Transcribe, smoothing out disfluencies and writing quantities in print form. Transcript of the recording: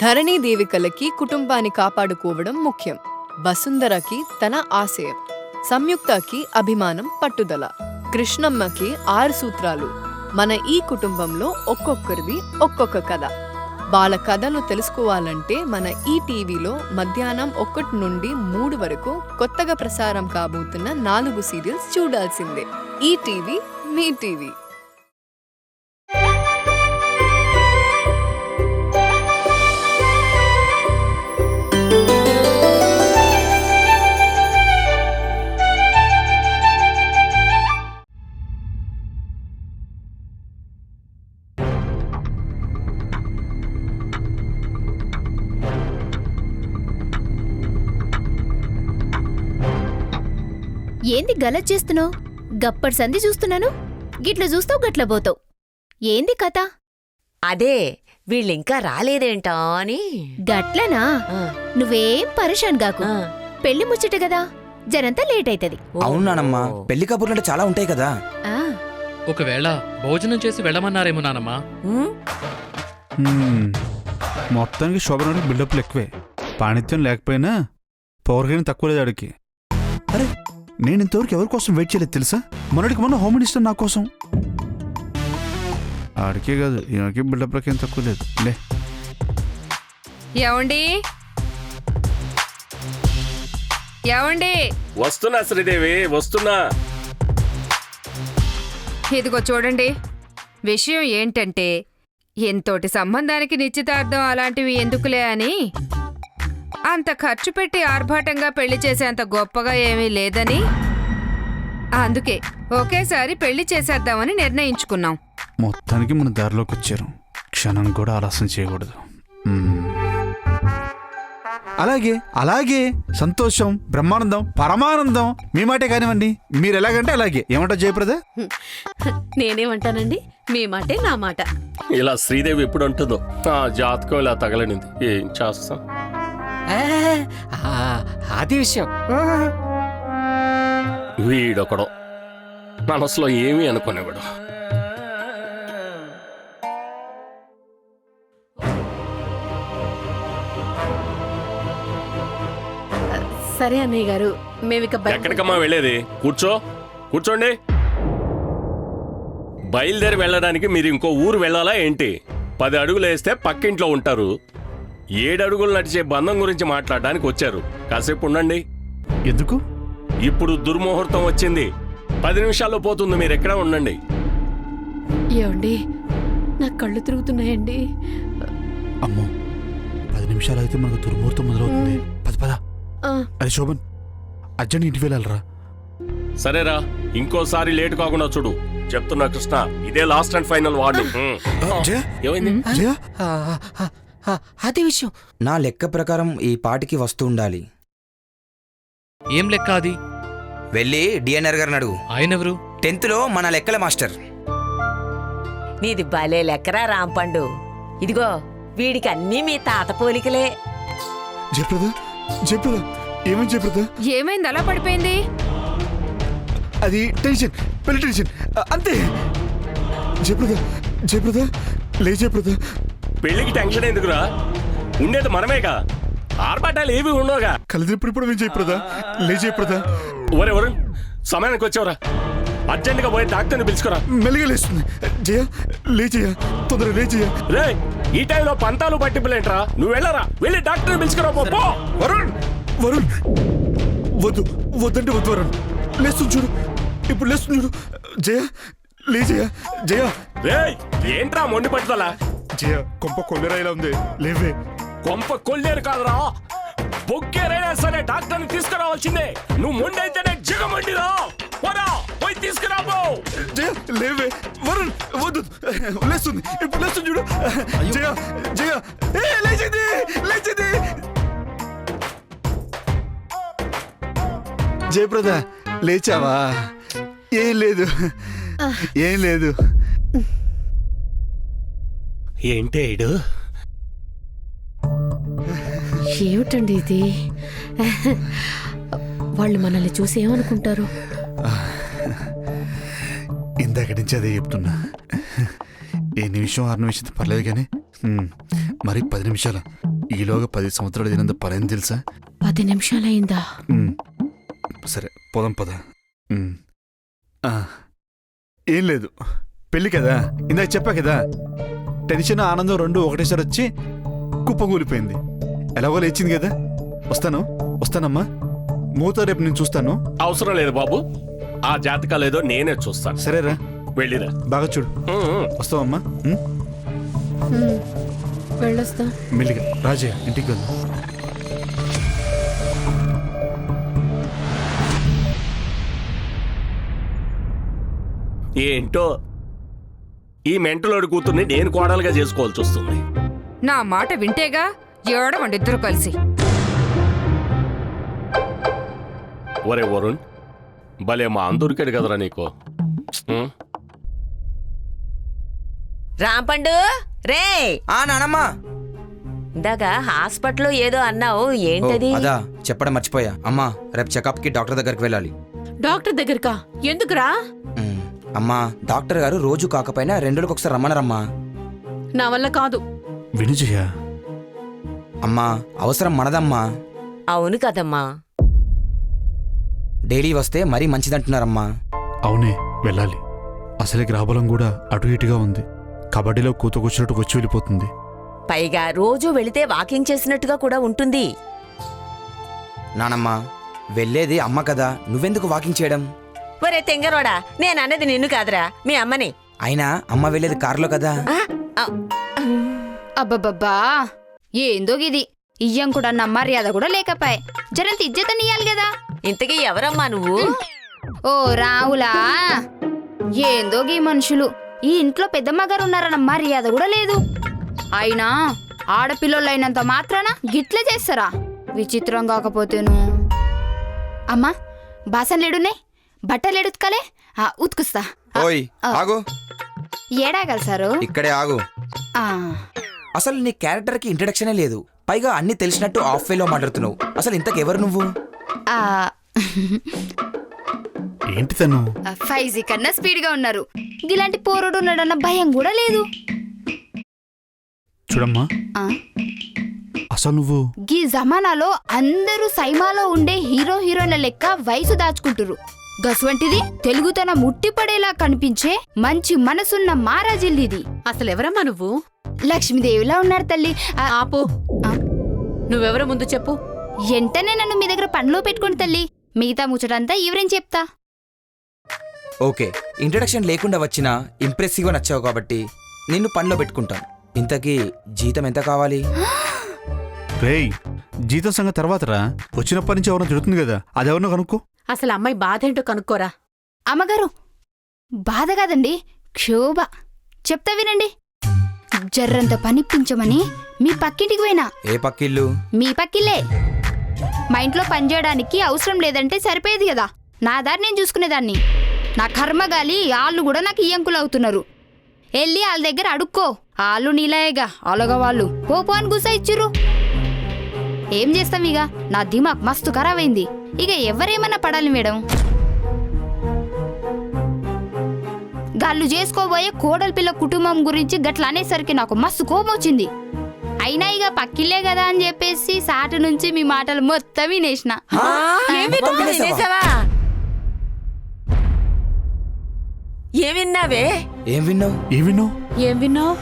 ధరణీదేవి కలకి కుటుంబాన్ని కాపాడుకోవడం ముఖ్యం. వసుంధరకి తన ఆశయం, సంయుక్తకి అభిమానం పట్టుదల, కృష్ణమ్మకి 6 సూత్రాలు. మన ఈ కుటుంబంలో ఒక్కొక్కరిది ఒక్కొక్క కథ. వాళ్ళ కథలు తెలుసుకోవాలంటే మన ఈ టీవీలో మధ్యాహ్నం 1 నుండి 3 వరకు కొత్తగా ప్రసారం కాబోతున్న 4 సీరియల్స్ చూడాల్సిందే. ఈ టీవీ మీ టీవీ. ఏంది గలత్ చేస్తున్నావు? గప్పటి సంధి చూస్తున్నాను, గిట్ల చూస్తావు గట్ల పోతావు. ఏంది కథ? అదే వీళ్ళింకా రాలేదేంటా అని. గట్లనా? నువ్వేం పరేషాన్ గాకు. పెళ్లి ముచ్చట గదా, జరంతా లేట్ అయితది. అవును నానమ్మా, పెళ్లి కబుర్లంటే చాలా ఉంటాయి కదా. ఒకవేళ భోజనం చేసి వెళ్ళమన్నారేమో నానమ్మా. మొత్తానికి శోభనానికి బిల్డప్లు ఎక్కువే. పాణిత్యం లేకపోయినా పౌర్గని తక్కువ లేదు ఆడికి. అరే, నేను ఇంతవరకు ఎవరి కోసం వెయిట్ చేయలేదు తెలుసా? మొన్నటికి మొన్న హోమ్ మినిస్టర్ నా కోసం. ఆడికే కాదు, ఈమెకి బిల్డప్లకి ఏం తక్కువ లేదు. లే ఏవండి ఏవండి, వస్తున్నా శ్రీదేవి, వస్తున్నా. ఇదిగో చూడండి, విషయం ఏంటంటే ఎంతోటి సంబంధానికి నిశ్చితార్థం అలాంటివి ఎందుకులే అని అంత ఖర్చు పెట్టి ఆర్భాటంగా పెళ్లి చేసేంత గొప్పగా ఏమీ లేదని, అందుకే ఒకేసారి పెళ్లి చేసేద్దామని నిర్ణయించుకున్నాం. మొత్తానికి మన దారిలోకి వచ్చారు. క్షణం కూడా ఆలస్యం చేయకూడదు. అలాగే అలాగే, సంతోషం, బ్రహ్మానందం, పరమానందం మీ మాటే కానివ్వండి. మీరు ఎలాగంటే అలాగే. ఏమంటా జయప్రద? నేనేమంటానండి, మీ మాటే నా మాట. ఇలా శ్రీదేవి ఎప్పుడు అంటుందో, ఆ జాతకం ఇలా తగలనింది. ఏం చేస్తాం? అది విషయం. వీడొకడు మనసులో ఏమీ అనుకునేవాడు. సరే అన్నయ్య గారు, మేమిక ఎక్కడికమ్మా వెళ్ళేది? కూర్చోండి. బయలుదేరి వెళ్ళడానికి మీరు ఇంకో ఊరు వెళ్ళాలా ఏంటి? 10 అడుగులు వేస్తే పక్కింట్లో ఉంటారు. 7 అడుగులు నడిచే బంధం గురించి మాట్లాడడానికి వచ్చారు. కాసేపు ఉండండి. ఎందుకు? ఇప్పుడు దుర్ముహూర్తం వచ్చింది. 10 నిమిషాల్లో పోతుంది. మీరు ఎక్కడ ఉండండి. ఏమండి, నా కళ్ళు తిరుగుతున్నాయండి. అమ్మో, 10 నిమిషాలు అయితే మనకు దుర్ముహూర్తం మొదలవుతుంది. పద. అది శోభన్, అర్జెంట్ ఇంటికి వెళ్ళాలరా. సరేరా, ఇంకోసారి లేట్ కాకుండా చూడు. చెప్తున్నా కృష్ణ, ఇదే లాస్ట్ అండ్ ఫైనల్ వార్నింగ్. ఏమైంది? అది విషయం. నా లెక్క ప్రకారం ఈ పాటికి వస్తూ ఉండాలి. ఏం లెక్క అది? వెళ్ళి డిఎన్ఆర్ గారిని అడుగు. ఆయనెవరు? 10th లో మన లెక్కల మాస్టర్. నీది భలే లెక్కరా రాంపండు. ఇదిగో, వీడికి అన్నీ మీ తాత పోలికలే. జయప్రద, ఏమని జయప్రద? ఏమైంది అలా పడిపోయింది? అది టెన్షన్, పెళ్లి టెన్షన్ అంతే. జయప్రద లే. జయప్రద, పెళ్లికి టెన్షన్ ఎందుకురా? ఉండేది మనమేగా. ఆర్భాటాలు ఏవి ఉండవుగా. కలిదిప్పుడు నేను జయప్రద. లే జయప్రద. ఒరే సమయానికి వచ్చావురా. అర్జెంట్ గా పోయి డాక్టర్ని పిలుచుకురా. మెల్లిగా లేస్తుంది. జయ, లే జయ, తొందరగా లే జయ. రే, ఈ టైంలో పంతాలు పట్టింపులేంట్రా? నువ్వు వెళ్ళరా, వెళ్ళి డాక్టర్ని పిలుచుకురా. పో. వరుణ్, వద్దంటే వద్దు వరుణ్. లేస్తుంది చూడు, ఇప్పుడు లేస్తుంది చూడు. జయ, లే జయ. జయ, రే, ఏంట్రా మొండి పట్టుదల? జయ, కొంప కొల్లెరాయిలా ఉంది. లేవే. కొంప కొల్లేరు కాదురా, బొక్కేరైనా సరే డాక్టర్ని తీసుకురావాల్సిందే. నువ్వు మొండైతేనే జిగమండిరా. పోయి తీసుకురాబో. జయ, లేవే. వరుణ్, వద్దు. లేస్తుంది, ఇప్పుడు లేస్తుంది చూడు. జయ, లేచింది. జయప్రద, లేచావా? ఏం లేదు. ఏంటే ఇడు? ఏమిటండి ఇది? వాళ్ళు మనల్ని చూసి ఏమనుకుంటారు? ఇందాక నుంచి అదే చెప్తున్నా. ఏ నిమిషం 6 నిమిషం పర్లేదు కానీ మరి 10 నిమిషాలు ఈలోగా 10 సంవత్సరాలు తినంత పనేం తెలుసా? 10 నిమిషాలైందా? ఉమ్, సరే పోదాం పద. ఆ, ఏం లేదు, పెళ్ళి కదా, ఇందాక చెప్పా కదా, టెన్షన్ ఆనందం రెండు ఒకటేసారి వచ్చి కుప్పకూలిపోయింది. ఎలాగో లేచింది కదా. వస్తానమ్మా, మూత రేపు నేను చూస్తాను. అవసరం లేదు బాబు, ఆ జాతకాలు ఏదో నేనే చూస్తాను. సరేరా, వెళ్ళిరా. బాగా చూడు. వస్తావమ్మా? వెళ్ళొస్తా. మెల్లిగా రాజయ్య ఇంటికి వెళ్దాం. ఏంటో ఈ మెంటలోడి కూతుర్ని నేను కోడలుగా చేసుకోవాల్సి వస్తుంది. నా మాట వింటేగా ఏడవండి ఇద్దరు కలిసి. ఒరే వరుణ్, భలే మా అందరికాడు కదరా నీకు. రాంపండు రే, నానమ్మా. ఇందాక హాస్పిటల్లో ఏదో అన్నావు, ఏంటది? అదా చెప్పడం మర్చిపోయా. అమ్మా, రేపు చెకప్ కి డాక్టర్ దగ్గరికి వెళ్ళాలి. డాక్టర్ దగ్గరకా? ఎందుకురా? అమ్మా, డాక్టర్ గారు రోజు కాకపోయినా 2 రోజులకు ఒకసారి రమ్మన్నారమ్మా. నా వల్ల కాదు. వినుజయ్య, అమ్మా, అవసరం మనదమ్మా. అవును కదమ్మా. డైలీ వస్తే మరీ మంచిదంటున్నారమ్మా. అవునే వెళ్ళాలి. అసలే గ్రాబలం కూడా అటు ఇటుగా ఉంది. కబడ్డీలో కూతకొచ్చినట్టు వచ్చి వెళ్ళిపోతుంది. పైగా రోజు వెళితే వాకింగ్ చేసినట్టుగా కూడా ఉంటుంది. నానమ్మా, వెళ్ళేది అమ్మ కదా, నువ్వెందుకు వాకింగ్ చేయడం? ఒరే తెంగరోడా, నేనన్నది నిన్ను కాదురా, మీ అమ్మని. అయినా అమ్మ వెళ్ళేది కారులో కదా. అబ్బబ్బబ్బా, ఏందో గిది ఇయ్యం కూడా నా మర్యాద కూడా లేకపాయ్. జరంత ఇజ్జతనియ్యాలి కదా. ఇంతకీ ఎవరమ్మా నువ్వు? ఓ రావులా, ఏందో గీ మనుషులు. ఈ ఇంట్లో పెద్దమ్మగారు ఉన్నారన్న మర్యాద కూడా లేదు. అయినా ఆడపిల్లలైనంత మాత్రాన గిట్లే చేస్తారా? విచిత్రం కాకపోతేను. అమ్మా, బాసన్లేడున్నాయి, బట్టలు ఉతకాలే, ఉతుకుస్తా. ఓయ్ ఆగు, ఏడాగలు సారు? ఇక్కడే ఆగు. అసలు నీ క్యారెక్టర్ కి ఇంట్రడక్షనే లేదు, పైగా అన్ని తెలిసినట్టు ఆఫ్ వేలో మాట్లాడుతున్నావు. అసలు ఇంతకెవరు నువ్వు? ఏంటి తను? 5G కన్నా స్పీడ్ గా ఉన్నారు. ఇలాంటి పోరుడు ఉన్నాడన్న భయం కూడా లేదు. చూడమ్మా, అసలు నువ్వు గీ జమానాలో అందరూ సైమాలో ఉండే హీరో హీరోయిన్ల లెక్క వయసు దాచుకుంటురు. గసువంటిది తెలుగుతనం ముట్టిపడేలా కనిపించే మంచి మనసున్న మారాజిల్లిది. అసలెవరమ్మా నువ్వు? లక్ష్మీదేవిలా ఉన్నారు తల్లి. ఆపు, నువ్వెవరో ముందు చెప్పు. ఎంటనే నన్ను మీ దగ్గర పనిలో పెట్టుకుని తల్లి, మిగతా ముచ్చటంతా ఎవరేం చెప్తా. ఓకే, ఇంట్రడక్షన్ లేకుండా వచ్చినా ఇంప్రెసివ్ గా నచ్చావు కాబట్టి నిన్ను పనిలో పెట్టుకుంటాను. ఇంతకీ జీతం ఎంత కావాలి? రేయ్, జీతం సంగతి తర్వాతరా. వచ్చినప్పటి నుంచి ఎవరన్నా తిడుతుంది కదా, అదెవరినో కనుక్కో. అసలు అమ్మాయి బాధ ఏంటో కనుక్కోరా. అమ్మగారు, బాధ కాదండి, క్షోభ. చెప్తా వినండి. జర్రంత పనిప్పించమని మీ పక్కింటికి పోయినా. ఏ పక్కిల్లు? మీ పక్కిల్లే. మా ఇంట్లో పనిచేయడానికి అవసరం లేదంటే సరిపోయేది కదా, నా దారి నేను చూసుకునేదాన్ని. నా కర్మగాలి ఆళ్ళు కూడా నాకు ఇయ్యంకులు అవుతున్నారు. వెళ్ళి వాళ్ళ దగ్గర అడుక్కో, ఆళ్ళు నీలాయేగా అలగ వాళ్ళు పోపో అని గుసా ఇచ్చిర్రు. ఏం చేస్తాం ఇక, నా దిమాక్ మస్తు ఖరాబ్ అయింది. ఇక ఎవరేమన్నా పడాలి మేడం. గాళ్ళు చేసుకోబోయే కోడలి పిల్ల కుటుంబం గురించి గట్ల అనేసరికి నాకు మస్తు కోపం వచ్చింది. అయినా ఇక పక్కిల్లే కదా అని చెప్పేసి సాటు నుంచి మీ మాటలు మొత్తం వినేసిన. ఏం విన్నావే? ఏం విన్నావు? ఏం విన్నావు? ఏం విన్నావు?